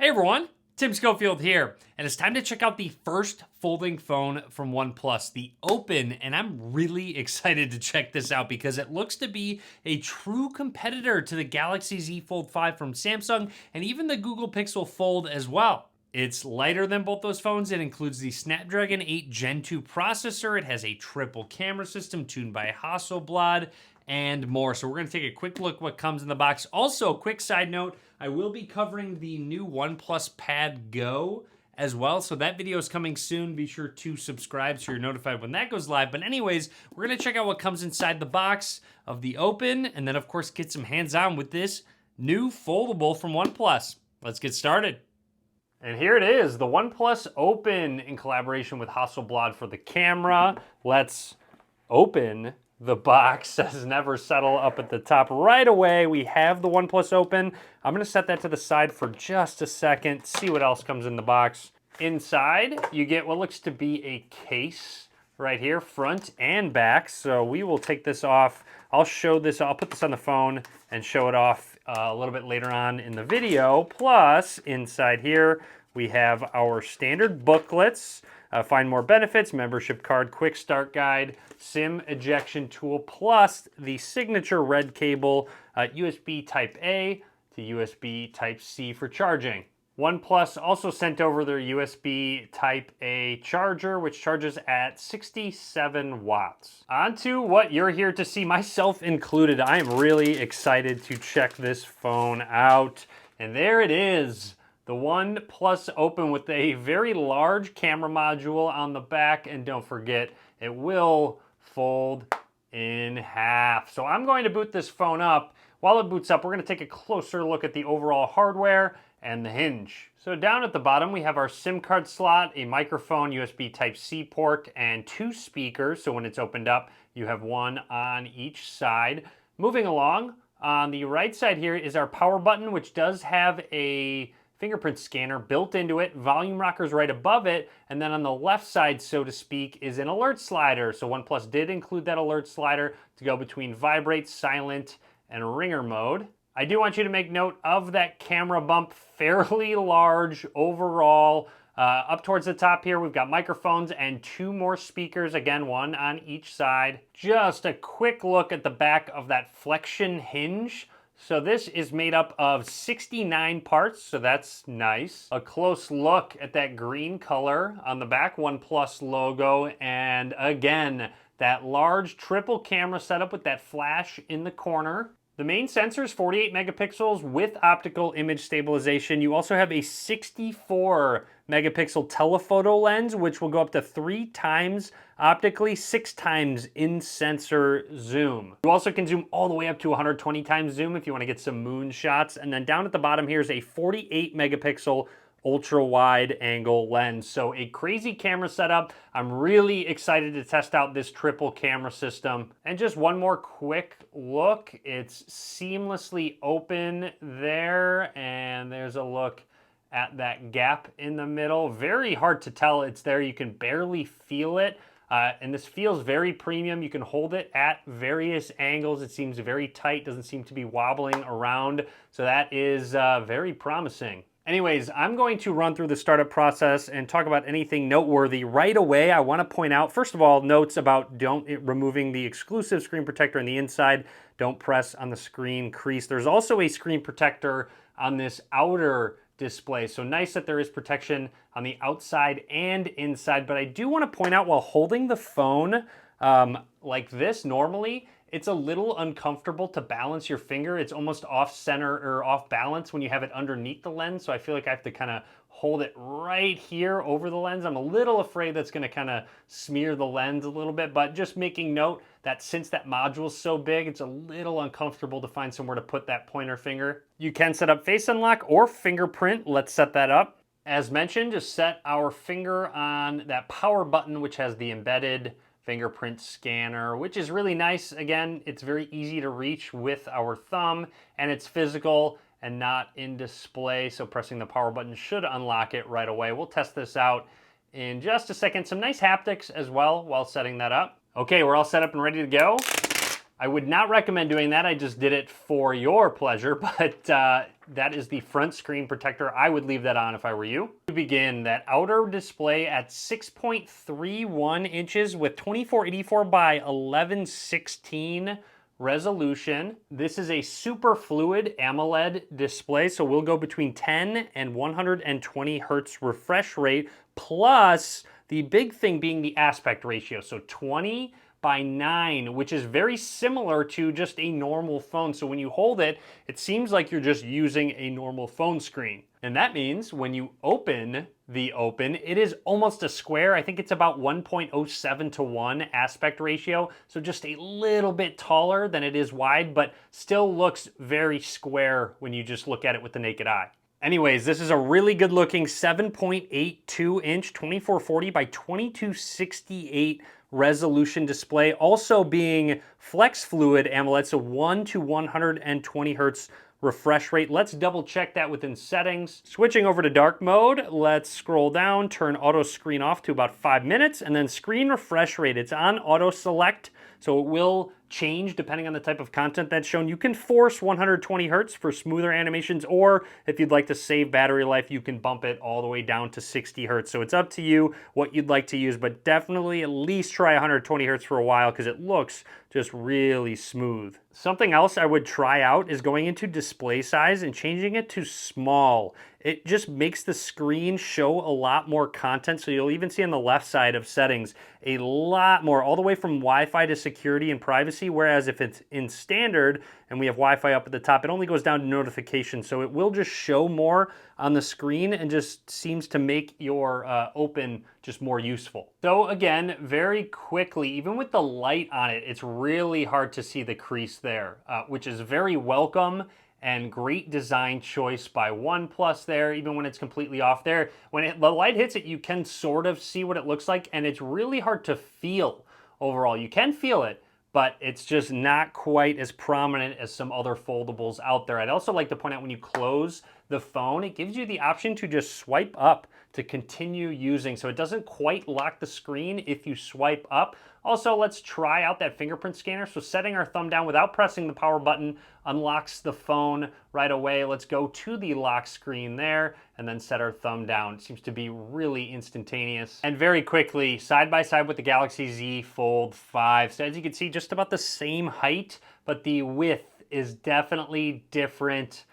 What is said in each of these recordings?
Hey everyone, Tim Schofield here, and it's time to check out the first folding phone from OnePlus, the Open, and I'm really excited to check this out because it looks to be a true competitor to the Galaxy Z Fold 5 from Samsung and even the Google Pixel Fold as well. It's lighter than both those phones. It includes the Snapdragon 8 Gen 2 processor. It has a triple camera system tuned by Hasselblad and more. So we're gonna take a quick look what comes in the box. Also, quick side note, I will be covering the new OnePlus Pad Go as well. So that video is coming soon. Be sure to subscribe so you're notified when that goes live. But anyways, we're gonna check out what comes inside the box of the Open, and then of course get some hands-on with this new foldable from OnePlus. Let's get started. And here it is, the OnePlus Open in collaboration with Hasselblad for the camera. Let's open the box. Says never settle up at the top. Right away, we have the OnePlus Open. I'm gonna set that to the side for just a second, see what else comes in the box. Inside, you get what looks to be a case right here, front and back. So we will take this off. I'll show this, I'll put this on the phone and show it off a little bit later on in the video. Plus, inside here, we have our standard booklets, find more benefits, membership card, quick start guide, SIM ejection tool, plus the signature red cable, USB Type A to USB Type C for charging. OnePlus also sent over their USB Type A charger, which charges at 67 watts. On to what you're here to see, myself included. I am really excited to check this phone out. And there it is, the OnePlus Open with a very large camera module on the back. And don't forget, it will fold in half. So I'm going to boot this phone up. While it boots up, we're going to take a closer look at the overall hardware and the hinge. So down at the bottom, we have our SIM card slot, a microphone, USB Type-C port, and 2 speakers. So when it's opened up, you have one on each side. Moving along, on the right side here is our power button, which does have a fingerprint scanner built into it, volume rockers right above it, and then on the left side, so to speak, is an alert slider. So OnePlus did include that alert slider to go between vibrate, silent, and ringer mode. I do want you to make note of that camera bump, fairly large overall. Up towards the top here, we've got microphones and 2 more speakers, again, one on each side. Just a quick look at the back of that flexion hinge. So this is made up of 69 parts, so that's nice. A close look at that green color on the back, OnePlus logo, and again, that large triple camera setup with that flash in the corner. The main sensor is 48 megapixels with optical image stabilization. You also have a 64 megapixel telephoto lens, which will go up to 3 times optically, 6 times in sensor zoom. You also can zoom all the way up to 120 times zoom if you want to get some moon shots. And then down at the bottom here is a 48 megapixel ultra wide angle lens. So a crazy camera setup. I'm really excited to test out this triple camera system. And just one more quick look. It's seamlessly open there, and there's a look at that gap in the middle. Very hard to tell it's there. You can barely feel it. And this feels very premium. You can hold it at various angles. It seems very tight, doesn't seem to be wobbling around. So that is very promising. Anyways, I'm going to run through the startup process and talk about anything noteworthy. Right away, I want to point out, first of all, notes about removing the exclusive screen protector on the inside. Don't press on the screen crease. There's also a screen protector on this outer display. So nice that there is protection on the outside and inside. But I do want to point out, while holding the phone like this normally, it's a little uncomfortable to balance your finger. It's almost off center or off balance when you have it underneath the lens. So I feel like I have to kind of hold it right here over the lens. I'm a little afraid that's going to kind of smear the lens a little bit, but just making note that since that module is so big, it's a little uncomfortable to find somewhere to put that pointer finger. You can set up face unlock or fingerprint. Let's set that up. As mentioned, just set our finger on that power button, which has the embedded fingerprint scanner, which is really nice. Again, it's very easy to reach with our thumb, and it's physical and not in display, so pressing the power button should unlock it right away. We'll test this out in just a second. Some nice haptics as well while setting that up. Okay, we're all set up and ready to go. I would not recommend doing that. I just did it for your pleasure, but that is the front screen protector. I would leave that on if I were you. To begin, that outer display at 6.31 inches with 2484 by 1116 resolution. This is a super fluid AMOLED display, so we'll go between 10 and 120 hertz refresh rate, plus the big thing being the aspect ratio, so 20:9, which is very similar to just a normal phone. So when you hold it, it seems like you're just using a normal phone screen. And that means when you open the Open, it is almost a square. I think it's about 1.07 to 1 aspect ratio. So just a little bit taller than it is wide, but still looks very square when you just look at it with the naked eye. Anyways, this is a really good looking 7.82 inch 2440 by 2268 resolution display, also being flex fluid AMOLED, so 1 to 120 hertz refresh rate. Let's double check that within settings. Switching over to dark mode, let's scroll down, turn auto screen off to about 5 minutes, and then screen refresh rate. It's on auto select, so it will change depending on the type of content that's shown. You can force 120 hertz for smoother animations, or if you'd like to save battery life, you can bump it all the way down to 60 hertz. So it's up to you what you'd like to use, but definitely at least try 120 hertz for a while because it looks just really smooth. Something else I would try out is going into display size and changing it to small. It just makes the screen show a lot more content. So you'll even see on the left side of settings a lot more, all the way from Wi-Fi to security and privacy. Whereas if it's in standard and we have Wi-Fi up at the top, it only goes down to notifications. So it will just show more on the screen and just seems to make your Open just more useful. So again, very quickly, even with the light on it, it's really hard to see the crease there, which is very welcome and great design choice by OnePlus there, even when it's completely off there. When the light hits it, you can sort of see what it looks like, and it's really hard to feel overall. You can feel it, but it's just not quite as prominent as some other foldables out there. I'd also like to point out when you close the phone, it gives you the option to just swipe up to continue using. So it doesn't quite lock the screen if you swipe up. Also, let's try out that fingerprint scanner. So setting our thumb down without pressing the power button unlocks the phone right away. Let's go to the lock screen there and then set our thumb down. It seems to be really instantaneous. And very quickly, side by side with the Galaxy Z Fold 5. So as you can see, just about the same height, but the width is definitely different.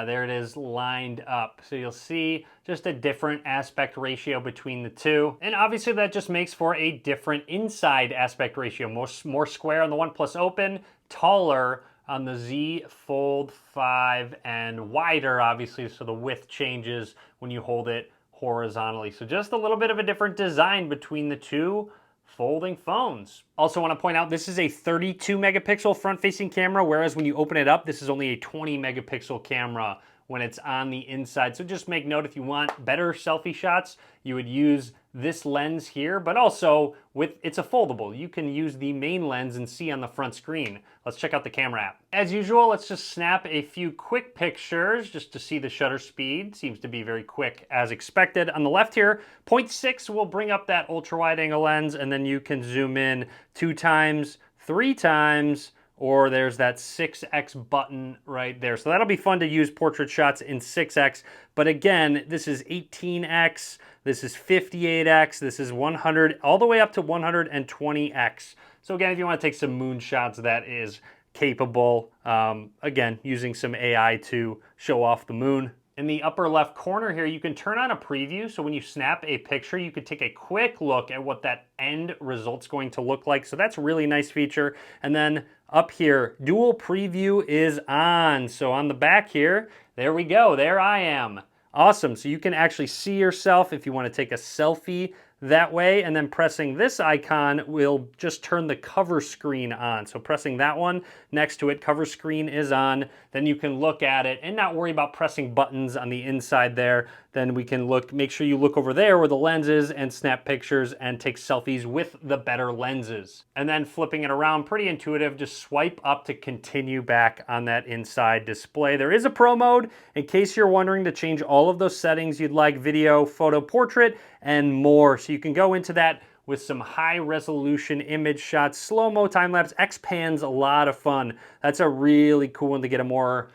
There it is lined up. So you'll see just a different aspect ratio between the two. And obviously that just makes for a different inside aspect ratio. More square on the OnePlus Open, taller on the Z Fold 5, and wider obviously, so the width changes when you hold it horizontally. So just a little bit of a different design between the two folding phones. Also want to point out this is a 32 megapixel front-facing camera, whereas when you open it up, this is only a 20 megapixel camera when it's on the inside. So just make note, if you want better selfie shots, you would use this lens here, but also it's a foldable. You can use the main lens and see on the front screen. Let's check out the camera app. As usual, let's just snap a few quick pictures just to see the shutter speed. Seems to be very quick as expected. On the left here, 0.6 will bring up that ultra wide angle lens, and then you can zoom in 2 times, 3 times, or there's that 6x button right there. So that'll be fun to use portrait shots in 6x. But again, this is 18x, this is 58x, this is 100, all the way up to 120x. So again, if you want to take some moon shots, that is capable. Again, using some AI to show off the moon. In the upper left corner here, you can turn on a preview. So when you snap a picture, you could take a quick look at what that end result's going to look like. So that's a really nice feature. And then up here, dual preview is on. So on the back here, there we go, there I am. Awesome, so you can actually see yourself if you want to take a selfie that way, and then pressing this icon will just turn the cover screen on. So pressing that one next to it, cover screen is on, then you can look at it and not worry about pressing buttons on the inside there. Then we can make sure you look over there where the lens is and snap pictures and take selfies with the better lenses. And then flipping it around, pretty intuitive, just swipe up to continue back on that inside display. There is a pro mode in case you're wondering to change all of those settings you'd like: video, photo, portrait, and more. So you can go into that with some high resolution image shots, slow-mo, time-lapse, X-Pan's a lot of fun. That's a really cool one to get a more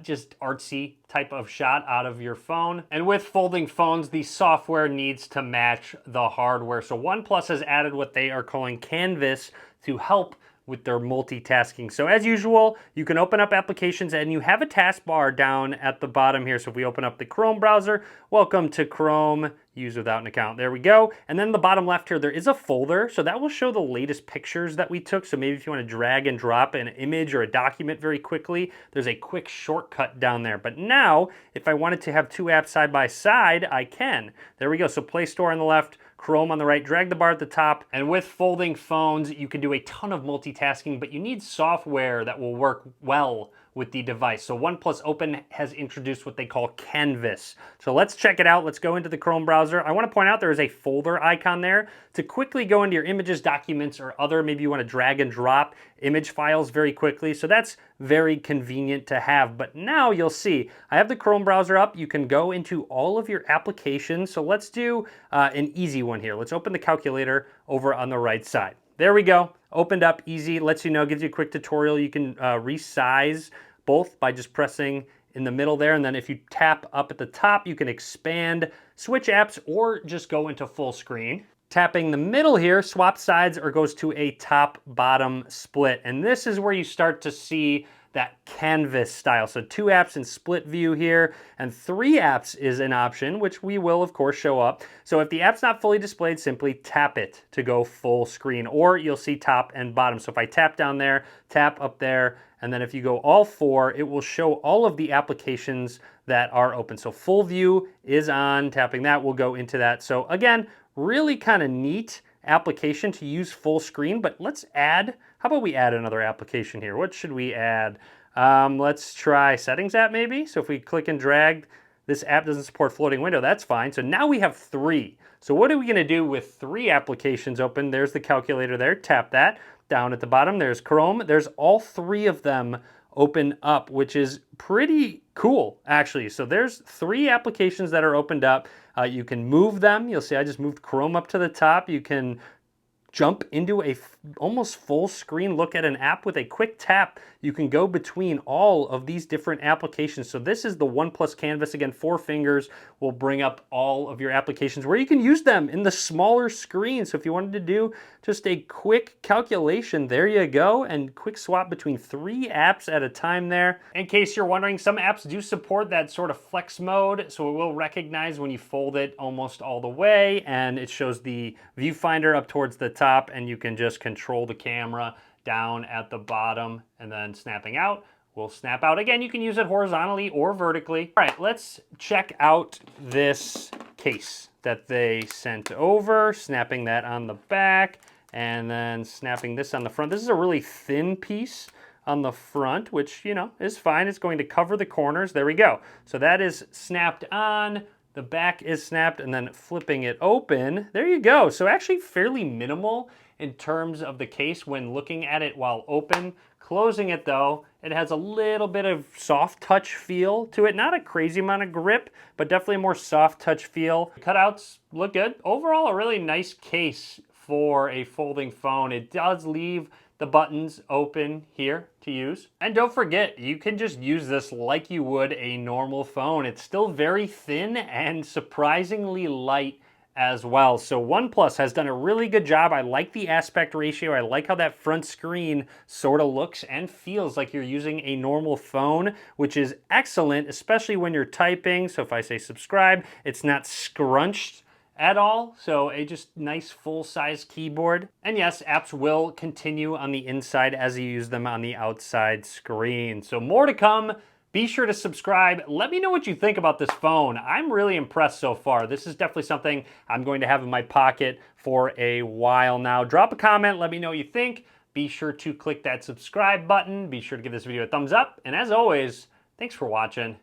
just artsy type of shot out of your phone. And with folding phones, the software needs to match the hardware. So OnePlus has added what they are calling Canvas to help with their multitasking. So as usual, you can open up applications and you have a taskbar down at the bottom here. So if we open up the Chrome browser, welcome to Chrome, use without an account. There we go. And then the bottom left here, there is a folder. So that will show the latest pictures that we took. So maybe if you want to drag and drop an image or a document very quickly, there's a quick shortcut down there. But now, if I wanted to have two apps side by side, I can. There we go. So Play Store on the left, Chrome on the right, drag the bar at the top. And with folding phones, you can do a ton of multitasking, but you need software that will work well with the device. So OnePlus Open has introduced what they call Canvas. So let's check it out. Let's go into the Chrome browser. I want to point out there is a folder icon there to quickly go into your images, documents, or other, maybe you want to drag and drop image files very quickly. So that's very convenient to have. But now you'll see, I have the Chrome browser up. You can go into all of your applications. So let's do an easy one here. Let's open the calculator over on the right side. There we go. Opened up, easy, lets you know, gives you a quick tutorial. You can resize both by just pressing in the middle there. And then if you tap up at the top, you can expand, switch apps, or just go into full screen. Tapping the middle here, swap sides or goes to a top-bottom split. And this is where you start to see that canvas style. So 2 apps in split view here, and 3 apps is an option, which we will of course show up. So if the app's not fully displayed, simply tap it to go full screen, or you'll see top and bottom. So if I tap down there, tap up there, and then if you go all 4, it will show all of the applications that are open. So full view is on, tapping that will go into that. So again, really kind of neat application to use full screen, but let's add, how about we add another application here? What should we add? Let's try Settings app maybe. So if we click and drag, this app doesn't support floating window, that's fine. So now we have 3. So what are we gonna do with 3 applications open? There's the calculator there, tap that. Down at the bottom, there's Chrome. There's all 3 of them open up, which is pretty cool, actually. So there's 3 applications that are opened up. You can move them. You'll see I just moved Chrome up to the top. You can jump into a almost full screen look at an app with a quick tap. You can go between all of these different applications. So this is the OnePlus Canvas. Again, 4 fingers will bring up all of your applications where you can use them in the smaller screen. So if you wanted to do just a quick calculation, there you go, and quick swap between 3 apps at a time there. In case you're wondering, some apps do support that sort of flex mode, so it will recognize when you fold it almost all the way, and it shows the viewfinder up towards the top, and you can just control the camera down at the bottom, and then snapping out will snap out. Again, you can use it horizontally or vertically. All right, let's check out this case that they sent over, snapping that on the back, and then snapping this on the front. This is a really thin piece on the front, which, you know, is fine. It's going to cover the corners. There we go. So that is snapped on. The back is snapped, and then flipping it open, there you go. So actually fairly minimal in terms of the case when looking at it while open. Closing it though, it has a little bit of soft touch feel to it. Not a crazy amount of grip, but definitely a more soft touch feel. Cutouts look good. Overall, a really nice case for a folding phone. It does leave the buttons open here to use. And don't forget, you can just use this like you would a normal phone. It's still very thin and surprisingly light as well. So OnePlus has done a really good job. I like the aspect ratio. I like how that front screen sort of looks and feels like you're using a normal phone, which is excellent, especially when you're typing. So if I say subscribe, it's not scrunched at all. So a just nice full-size keyboard. And yes, apps will continue on the inside as you use them on the outside screen. So more to come. Be sure to subscribe. Let me know what you think about this phone. I'm really impressed so far. This is definitely something I'm going to have in my pocket for a while now. Drop a comment. Let me know what you think. Be sure to click that subscribe button. Be sure to give this video a thumbs up. And as always, thanks for watching.